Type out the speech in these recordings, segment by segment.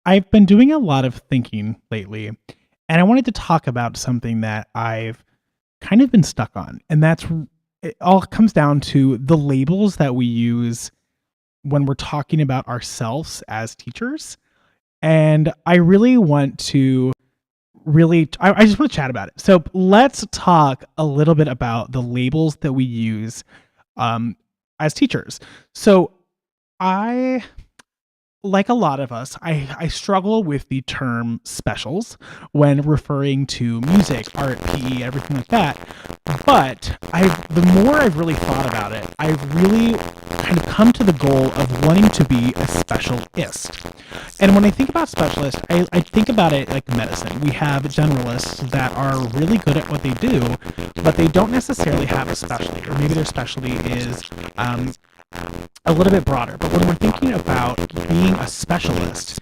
I've been doing a lot of thinking lately, and I wanted to talk about something that I've kind of been stuck on. And it all comes down to the labels that we use when we're talking about ourselves as teachers. And I really want to I just want to chat about it. So let's talk a little bit about the labels that we use um, as teachers. So I like a lot of us, I struggle with the term specials when referring to music, art, PE, everything like that. But the more I've really thought about it, I've really kind of come to the goal of wanting to be a specialist. And when I think about specialist, I think about it like medicine. We have generalists that are really good at what they do, but they don't necessarily have a specialty, or maybe their specialty is a little bit broader. But when we're thinking about being a specialist,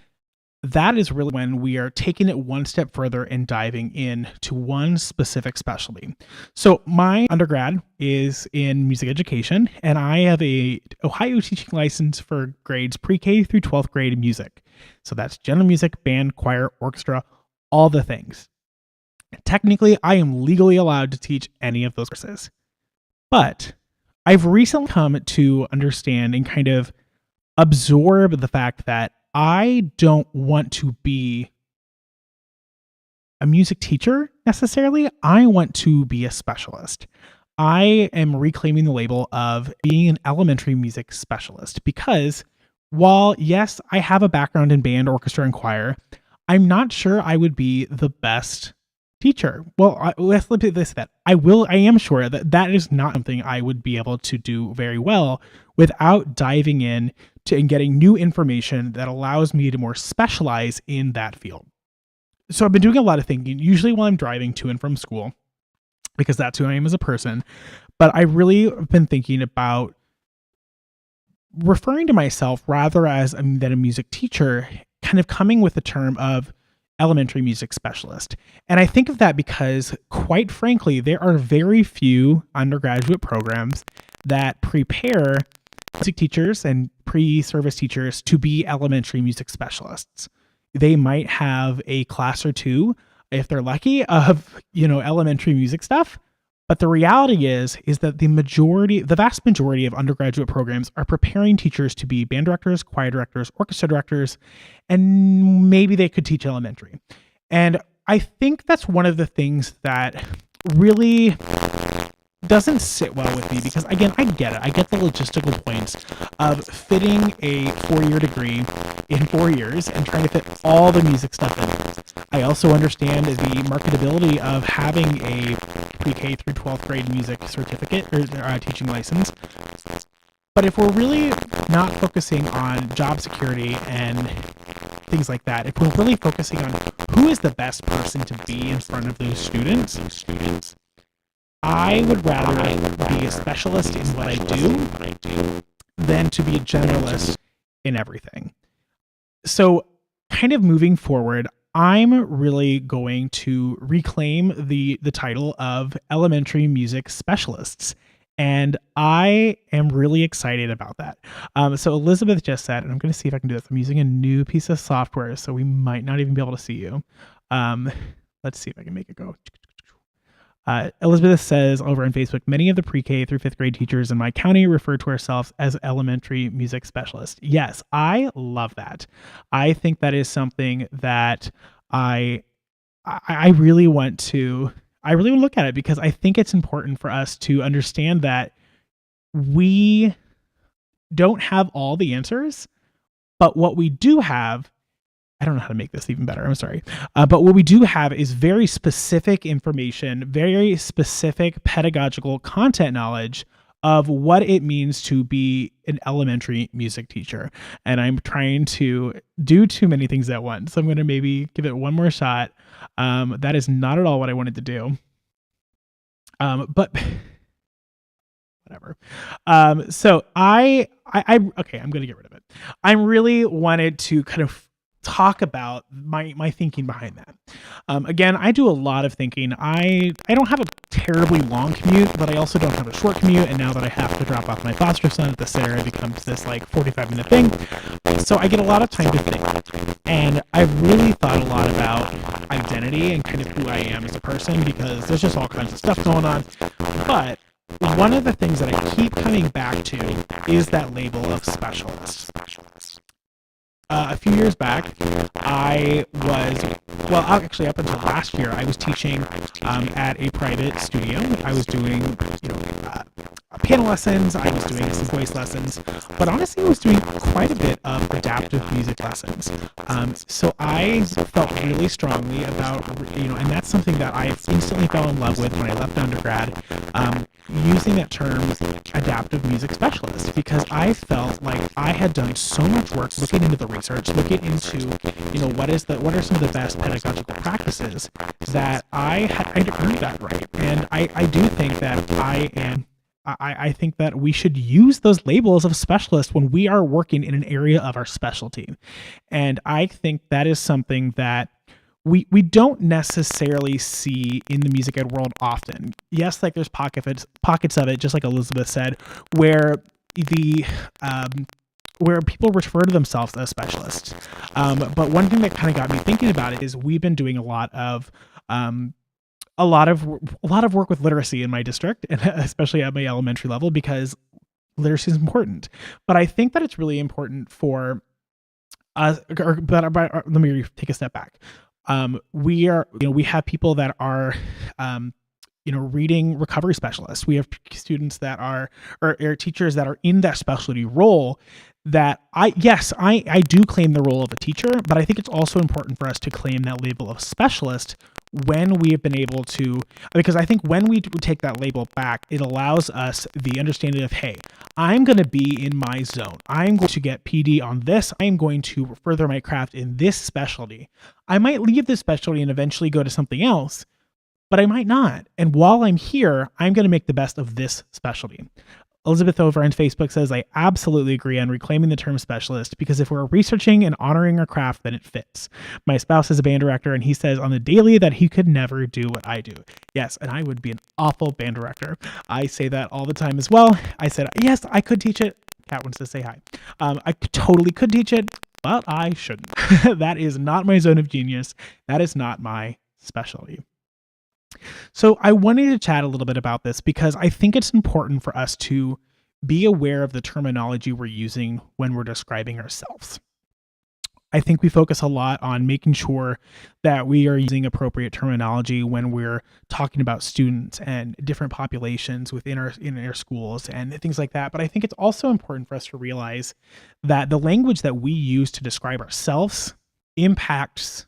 that is really when we are taking it one step further and diving in to one specific specialty. So my undergrad is in music education, and I have a Ohio teaching license for grades pre-K through 12th grade music. So that's general music, band, choir, orchestra, all the things. Technically, I am legally allowed to teach any of those courses. But I've recently come to understand and kind of absorb the fact that I don't want to be a music teacher necessarily. I want to be a specialist. I am reclaiming the label of being an elementary music specialist because while, yes, I have a background in band, orchestra, and choir, I'm not sure I would be the best teacher. Well, let's look at this. That I am sure that that is not something I would be able to do very well without diving in to and getting new information that allows me to more specialize in that field. So I've been doing a lot of thinking, usually while I'm driving to and from school, because that's who I am as a person. But I really have been thinking about referring to myself rather as than a music teacher, kind of coming with the term of elementary music specialist. And I think of that because, quite frankly, there are very few undergraduate programs that prepare music teachers and pre-service teachers to be elementary music specialists. They might have a class or two, if they're lucky, of, elementary music stuff. But the reality is that the vast majority of undergraduate programs are preparing teachers to be band directors, choir directors, orchestra directors, and maybe they could teach elementary. And I think that's one of the things that really doesn't sit well with me because, again, I get it. I get the logistical points of fitting a 4-year degree in 4 years and trying to fit all the music stuff in it. I also understand the marketability of having a pre-K through 12th grade music certificate or teaching license. But if we're really not focusing on job security and things like that, if we're really focusing on who is the best person to be in front of those students, I would rather be a specialist in what I do than to be a generalist in everything. So kind of moving forward, I'm really going to reclaim the title of elementary music specialists. And I am really excited about that. So Elizabeth just said, and I'm going to see if I can do this. I'm using a new piece of software, so we might not even be able to see you. Let's see if I can make it go. Elizabeth says over on Facebook, many of the pre-K through 5th grade teachers in my county refer to ourselves as elementary music specialists. Yes, I love that. I think that is something that I really want to look at it because I think it's important for us to understand that we don't have all the answers, but what we do have, I don't know how to make this even better. I'm sorry. But what we do have is very specific information, very specific pedagogical content knowledge of what it means to be an elementary music teacher. And I'm trying to do too many things at once. So I'm going to maybe give it one more shot. That is not at all what I wanted to do. But whatever. So okay, I'm going to get rid of it. I really wanted to kind of talk about my thinking behind that. Again, I do a lot of thinking. I don't have a terribly long commute, but I also don't have a short commute. And now that I have to drop off my foster son at the center, it becomes this like 45-minute thing. So I get a lot of time to think. And I've really thought a lot about identity and kind of who I am as a person, because there's just all kinds of stuff going on. But one of the things that I keep coming back to is that label of specialist. A few years back, I was, well, actually up until last year, I was teaching at a private studio. I was doing, piano lessons, I was doing some voice lessons, but honestly, I was doing quite a bit of adaptive music lessons. So I felt really strongly about, and that's something that I instantly fell in love with when I left undergrad, using that term adaptive music specialist, because I felt like I had done so much work looking into the research, looking into, what are some of the best pedagogical practices, that I'd earned that right. And I do think that I think that we should use those labels of specialist when we are working in an area of our specialty. And I think that is something that we don't necessarily see in the music ed world often. Yes, like there's pockets of it, just like Elizabeth said, where where people refer to themselves as specialists. But one thing that kind of got me thinking about it is we've been doing a lot of work with literacy in my district, and especially at my elementary level, because literacy is important. But I think that it's really important for us. Let me take a step back. We have people that are, reading recovery specialists. We have students that are, or teachers that are in that specialty role. That I do claim the role of a teacher, but I think it's also important for us to claim that label of specialist when we have been able to, because I think when we take that label back, it allows us the understanding of, hey, I'm going to be in my zone. I'm going to get PD on this. I'm going to further my craft in this specialty. I might leave this specialty and eventually go to something else, but I might not. And while I'm here, I'm going to make the best of this specialty. Elizabeth over on Facebook says, I absolutely agree on reclaiming the term specialist, because if we're researching and honoring our craft, then it fits. My spouse is a band director, and he says on the daily that he could never do what I do. Yes, and I would be an awful band director. I say that all the time as well. I said, yes, I could teach it. Kat wants to say hi. I totally could teach it, but I shouldn't. That is not my zone of genius. That is not my specialty. So I wanted to chat a little bit about this because I think it's important for us to be aware of the terminology we're using when we're describing ourselves. I think we focus a lot on making sure that we are using appropriate terminology when we're talking about students and different populations in our schools and things like that. But I think it's also important for us to realize that the language that we use to describe ourselves impacts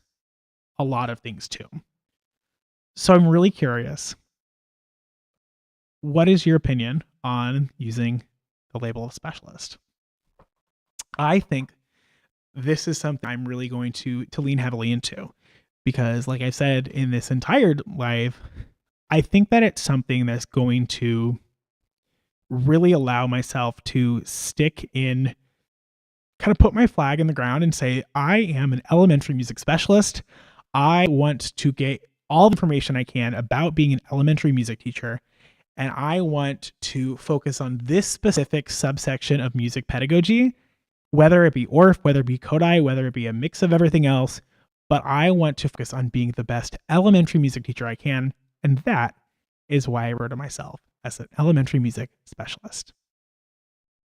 a lot of things too. So I'm really curious, what is your opinion on using the label of specialist? I think this is something I'm really going to lean heavily into, because like I said in this entire live, I think that it's something that's going to really allow myself to stick in, kind of put my flag in the ground and say, I am an elementary music specialist. I want to get all the information I can about being an elementary music teacher, and I want to focus on this specific subsection of music pedagogy, whether it be ORF, whether it be Kodai, whether it be a mix of everything else, but I want to focus on being the best elementary music teacher I can, and that is why I refer to myself as an elementary music specialist.